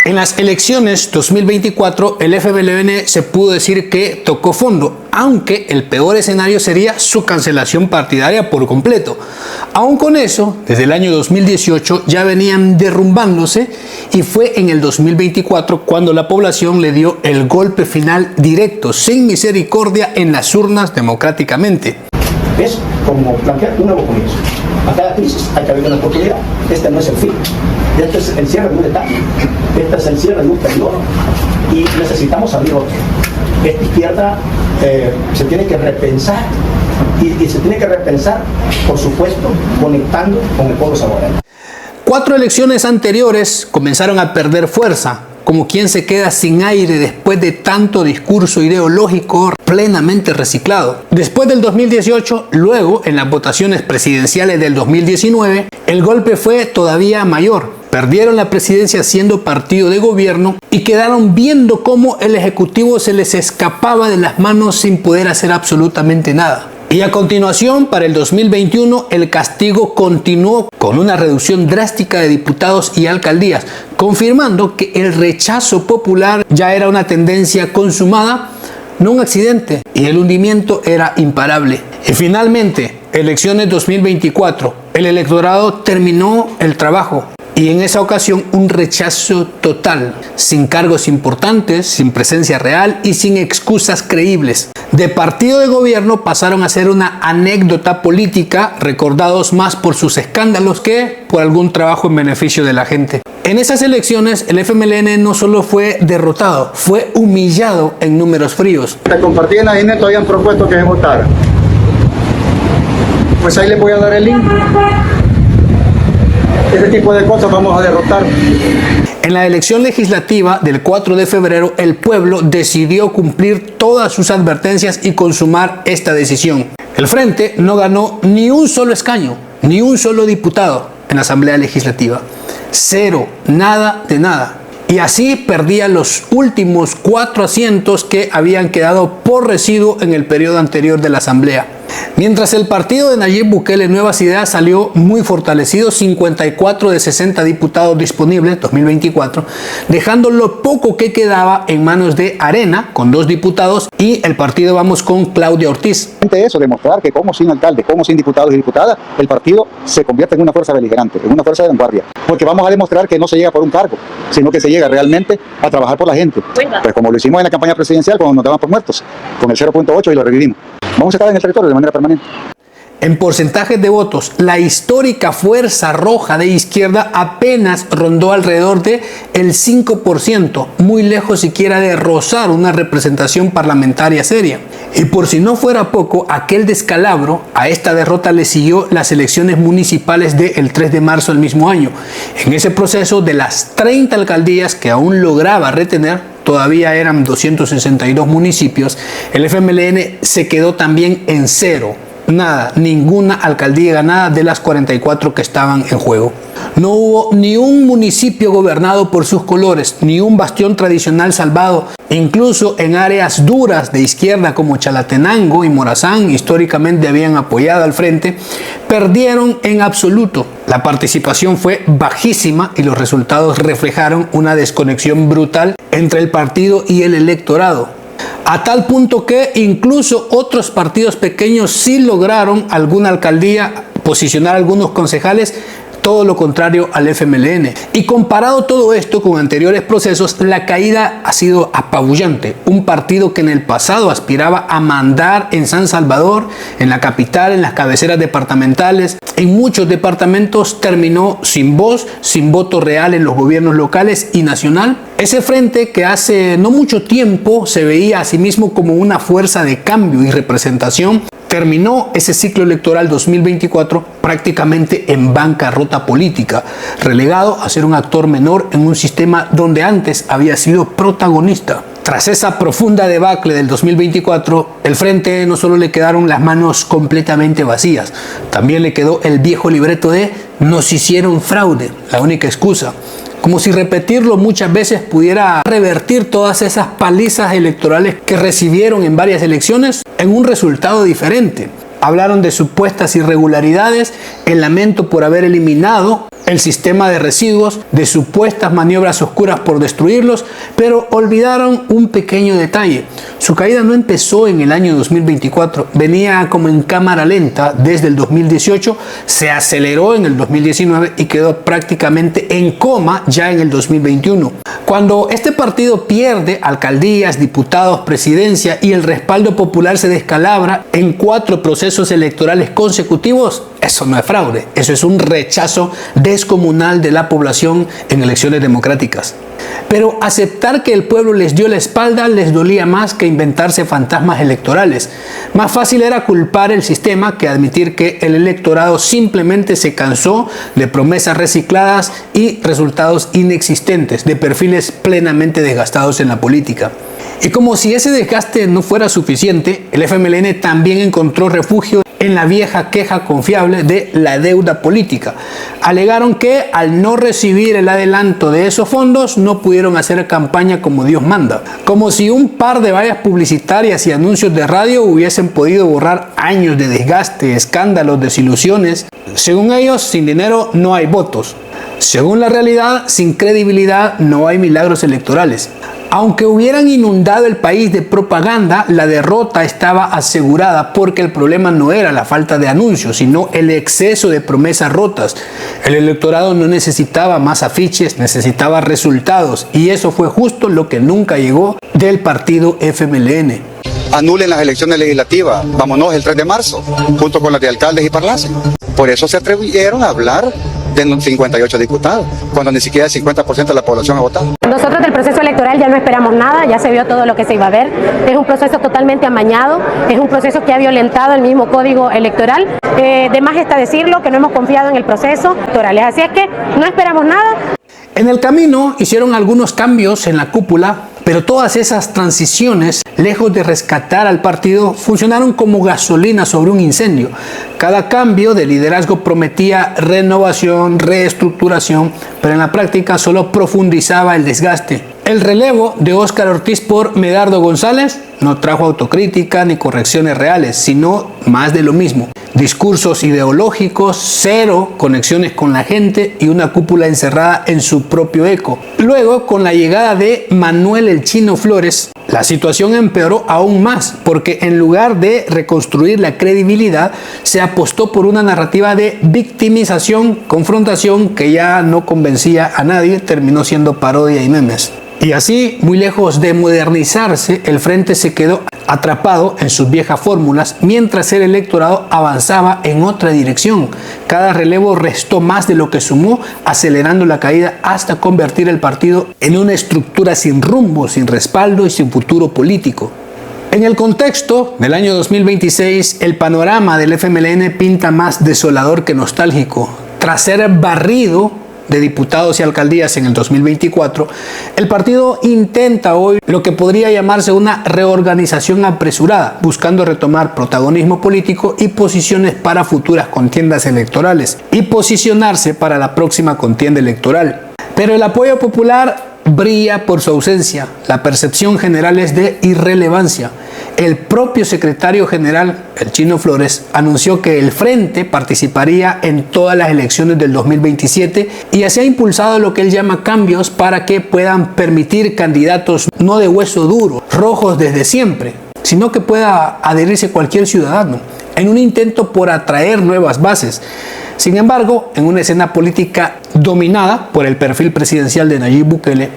En las elecciones 2024, el FMLN se pudo decir que tocó fondo, aunque el peor escenario sería su cancelación partidaria por completo. Aún con eso, desde el año 2018 ya venían derrumbándose y fue en el 2024 cuando la población le dio el golpe final directo, sin misericordia, en las urnas democráticamente. Es como plantear un nuevo comienzo. A cada crisis hay que haber una oportunidad. Este no es el fin. Este es el cierre de una etapa. Este es el cierre de un periodo. Y necesitamos abrir otro. Esta izquierda se tiene que repensar. Y se tiene que repensar, por supuesto, conectando con el pueblo salvadoreño. 4 elecciones anteriores comenzaron a perder fuerza, como quien se queda sin aire después de tanto discurso ideológico plenamente reciclado. Después del 2018, luego en las votaciones presidenciales del 2019, el golpe fue todavía mayor. Perdieron la presidencia siendo partido de gobierno y quedaron viendo cómo el Ejecutivo se les escapaba de las manos sin poder hacer absolutamente nada. Y a continuación, para el 2021, el castigo continuó con una reducción drástica de diputados y alcaldías, confirmando que el rechazo popular ya era una tendencia consumada, no un accidente, y el hundimiento era imparable. Y finalmente, elecciones 2024, el electorado terminó el trabajo. Y en esa ocasión un rechazo total, sin cargos importantes, sin presencia real y sin excusas creíbles. De partido de gobierno pasaron a ser una anécdota política, recordados más por sus escándalos que por algún trabajo en beneficio de la gente. En esas elecciones el FMLN no solo fue derrotado, fue humillado en números fríos. Te compartí en la INE, habían propuesto que se votara. Pues ahí les voy a dar el link. Ese tipo de cosas vamos a derrotar. En la elección legislativa del 4 de febrero, el pueblo decidió cumplir todas sus advertencias y consumar esta decisión. El Frente no ganó ni un solo escaño, ni un solo diputado en la Asamblea Legislativa. Cero, nada de nada. Y así perdía los últimos 4 asientos que habían quedado por residuo en el periodo anterior de la Asamblea. Mientras el partido de Nayib Bukele Nuevas Ideas salió muy fortalecido, 54 de 60 diputados disponibles 2024, dejando lo poco que quedaba en manos de Arena con 2 diputados y el partido Vamos con Claudia Ortiz. Eso, demostrar que como sin alcalde, como sin diputados y diputadas, el partido se convierte en una fuerza beligerante, en una fuerza de vanguardia. Porque vamos a demostrar que no se llega por un cargo, sino que se llega realmente a trabajar por la gente. Pues como lo hicimos en la campaña presidencial cuando nos daban por muertos, con el 0.8 y lo revivimos. Vamos a estar en el territorio de manera permanente. En porcentajes de votos, la histórica Fuerza Roja de izquierda apenas rondó alrededor de el 5%, muy lejos siquiera de rozar una representación parlamentaria seria. Y por si no fuera poco, aquel descalabro, a esta derrota le siguió las elecciones municipales del 3 de marzo del mismo año. En ese proceso, de las 30 alcaldías que aún lograba retener, todavía eran 262 municipios, el FMLN se quedó también en cero. Nada, ninguna alcaldía ganada de las 44 que estaban en juego. No hubo ni un municipio gobernado por sus colores, ni un bastión tradicional salvado. Incluso en áreas duras de izquierda como Chalatenango y Morazán, históricamente habían apoyado al frente, perdieron en absoluto. La participación fue bajísima y los resultados reflejaron una desconexión brutal entre el partido y el electorado. A tal punto que incluso otros partidos pequeños sí lograron alguna alcaldía, posicionar algunos concejales, todo lo contrario al FMLN. Y comparado todo esto con anteriores procesos, la caída ha sido apabullante. Un partido que en el pasado aspiraba a mandar en San Salvador, en la capital, en las cabeceras departamentales, en muchos departamentos, terminó sin voz, sin voto real en los gobiernos locales y nacional. Ese frente que hace no mucho tiempo se veía a sí mismo como una fuerza de cambio y representación, terminó ese ciclo electoral 2024 prácticamente en bancarrota política, relegado a ser un actor menor en un sistema donde antes había sido protagonista. Tras esa profunda debacle del 2024, el Frente no solo le quedaron las manos completamente vacías, también le quedó el viejo libreto de "nos hicieron fraude", la única excusa. Como si repetirlo muchas veces pudiera revertir todas esas palizas electorales que recibieron en varias elecciones en un resultado diferente. Hablaron de supuestas irregularidades, el lamento por haber eliminado el sistema de residuos, de supuestas maniobras oscuras por destruirlos, pero olvidaron un pequeño detalle. Su caída no empezó en el año 2024, venía como en cámara lenta desde el 2018, se aceleró en el 2019 y quedó prácticamente en coma ya en el 2021. Cuando este partido pierde alcaldías, diputados, presidencia y el respaldo popular se descalabra en 4 procesos electorales consecutivos, eso no es fraude, eso es un rechazo descomunal de la población en elecciones democráticas. Pero aceptar que el pueblo les dio la espalda les dolía más que inventarse fantasmas electorales. Más fácil era culpar el sistema que admitir que el electorado simplemente se cansó de promesas recicladas y resultados inexistentes, de perfiles plenamente desgastados en la política. Y como si ese desgaste no fuera suficiente, el FMLN también encontró refugio en la vieja queja confiable de la deuda política. Alegaron que al no recibir el adelanto de esos fondos no pudieron hacer campaña como Dios manda. Como si un par de vallas publicitarias y anuncios de radio hubiesen podido borrar años de desgaste, escándalos, desilusiones. Según ellos, sin dinero no hay votos. Según la realidad, sin credibilidad no hay milagros electorales. Aunque hubieran inundado el país de propaganda, la derrota estaba asegurada porque el problema no era la falta de anuncios, sino el exceso de promesas rotas. El electorado no necesitaba más afiches, necesitaba resultados, y eso fue justo lo que nunca llegó del partido FMLN. Anulen las elecciones legislativas, vámonos el 3 de marzo, junto con las de alcaldes y parlaces. Por eso se atrevieron a hablar de 58 diputados, cuando ni siquiera el 50% de la población ha votado. Nosotros del proceso electoral ya no esperamos nada, ya se vio todo lo que se iba a ver. Es un proceso totalmente amañado, es un proceso que ha violentado el mismo código electoral. De más está decirlo, que no hemos confiado en el proceso electoral. Así es que no esperamos nada. En el camino hicieron algunos cambios en la cúpula, pero todas esas transiciones, lejos de rescatar al partido, funcionaron como gasolina sobre un incendio. Cada cambio de liderazgo prometía renovación, reestructuración, pero en la práctica solo profundizaba el desgaste. El relevo de Óscar Ortiz por Medardo González no trajo autocrítica ni correcciones reales, sino más de lo mismo. Discursos ideológicos, cero conexiones con la gente y una cúpula encerrada en su propio eco. Luego, con la llegada de Manuel El Chino Flores, la situación empeoró aún más, porque en lugar de reconstruir la credibilidad, se apostó por una narrativa de victimización, confrontación que ya no convencía a nadie, terminó siendo parodia y memes. Y así, muy lejos de modernizarse, el frente se quedó atrapado en sus viejas fórmulas, mientras el electorado avanzaba en otra dirección. Cada relevo restó más de lo que sumó, acelerando la caída hasta convertir el partido en una estructura sin rumbo, sin respaldo y sin futuro político. En el contexto del año 2026, el panorama del FMLN pinta más desolador que nostálgico. Tras ser barrido de diputados y alcaldías en el 2024, el partido intenta hoy lo que podría llamarse una reorganización apresurada, buscando retomar protagonismo político y posiciones para futuras contiendas electorales y posicionarse para la próxima contienda electoral. Pero el apoyo popular brilla por su ausencia. La percepción general es de irrelevancia. El propio secretario general, el Chino Flores, anunció que el Frente participaría en todas las elecciones del 2027 y así ha impulsado lo que él llama cambios para que puedan permitir candidatos no de hueso duro, rojos desde siempre, sino que pueda adherirse cualquier ciudadano, en un intento por atraer nuevas bases. Sin embargo, en una escena política dominada por el perfil presidencial de Nayib Bukele,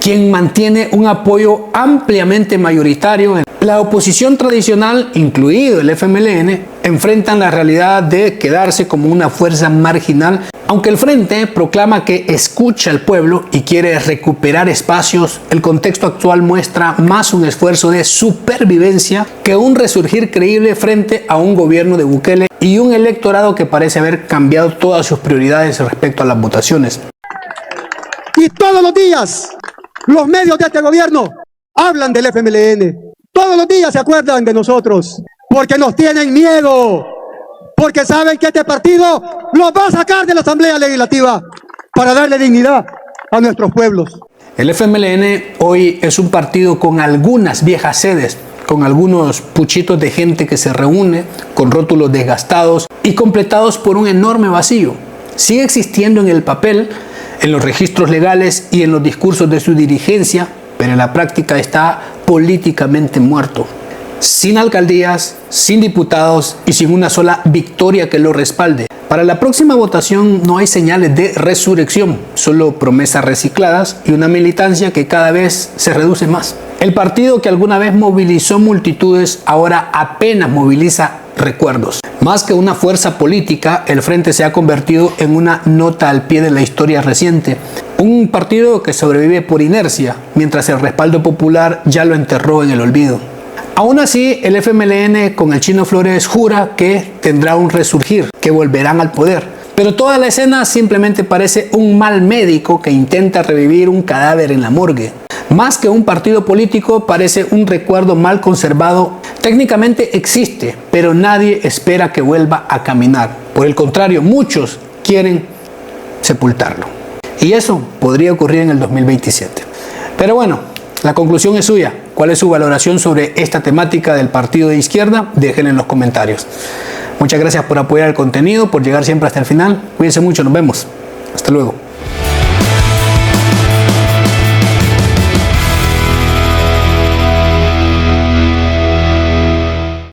quien mantiene un apoyo ampliamente mayoritario, la oposición tradicional, incluido el FMLN, enfrentan la realidad de quedarse como una fuerza marginal, aunque el Frente proclama que escucha al pueblo y quiere recuperar espacios. El contexto actual muestra más un esfuerzo de supervivencia que un resurgir creíble frente a un gobierno de Bukele y un electorado que parece haber cambiado todas sus prioridades respecto a las votaciones. Y todos los días los medios de este gobierno hablan del FMLN. Todos los días se acuerdan de nosotros, porque nos tienen miedo, porque saben que este partido los va a sacar de la Asamblea Legislativa para darle dignidad a nuestros pueblos. El FMLN hoy es un partido con algunas viejas sedes, con algunos puchitos de gente que se reúne, con rótulos desgastados y completados por un enorme vacío. sigue existiendo en el papel, en los registros legales y en los discursos de su dirigencia, pero en la práctica está políticamente muerto. Sin alcaldías, sin diputados y sin una sola victoria que lo respalde. Para la próxima votación no hay señales de resurrección, solo promesas recicladas y una militancia que cada vez se reduce más. El partido que alguna vez movilizó multitudes ahora apenas moviliza recuerdos. Más que una fuerza política, el Frente se ha convertido en una nota al pie de la historia reciente. Un partido que sobrevive por inercia, mientras el respaldo popular ya lo enterró en el olvido. Aún así, el FMLN con el Chino Flores jura que tendrá un resurgir, que volverán al poder. Pero toda la escena simplemente parece un mal médico que intenta revivir un cadáver en la morgue. Más que un partido político, parece un recuerdo mal conservado. Técnicamente existe, pero nadie espera que vuelva a caminar. Por el contrario, muchos quieren sepultarlo. Y eso podría ocurrir en el 2027. Pero bueno, la conclusión es suya. ¿Cuál es su valoración sobre esta temática del partido de izquierda? Déjenla en los comentarios. Muchas gracias por apoyar el contenido, por llegar siempre hasta el final. Cuídense mucho, nos vemos. Hasta luego.